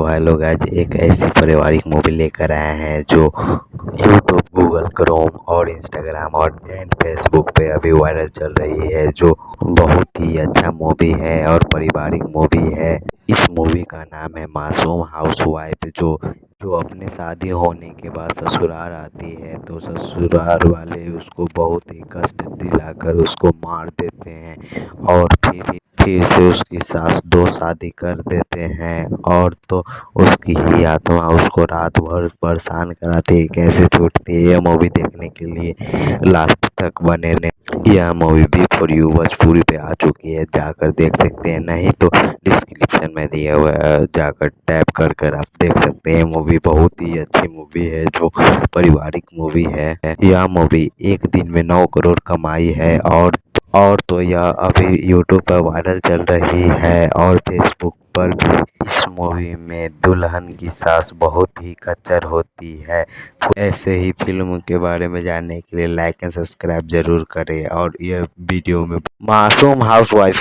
तो hello guys, एक ऐसी पारिवारिक मूवी लेकर आए हैं जो यूट्यूब, गूगल क्रोम और इंस्टाग्राम और फेसबुक पे अभी वायरल चल रही है, जो बहुत ही अच्छा मूवी है और पारिवारिक मूवी है। इस मूवी का नाम है मासूम हाउसवाइफ, जो अपने शादी होने के बाद ससुराल आती है तो ससुराल वाले उसको बहुत ही कष्ट दिलाकर उसको मार देते हैं और फिर से उसकी सास दो शादी कर देते हैं और तो उसकी ही आत्मा उसको रात भर परेशान कराती है, कैसे छूटती है। यह मूवी देखने के लिए लास्ट तक बने रहे। यह मूवी भी फॉर यू भोजपुरी पे आ चुकी है, जाकर देख सकते हैं, नहीं तो डिस्क्रिप्शन में दिया हुआ है, जाकर टैप कर कर आप देख सकते हैं। मूवी बहुत ही अच्छी मूवी है, जो पारिवारिक मूवी है। यह मूवी एक दिन में 9 करोड़ कमाई है और तो यह अभी यूट्यूब पर वायरल चल रही है और फेसबुक पर भी। इस मूवी में दुल्हन की सास बहुत ही खच्चर होती है। ऐसे ही फिल्म के बारे में जानने के लिए लाइक एंड सब्सक्राइब जरूर करें और यह वीडियो में मासूम हाउसवाइफ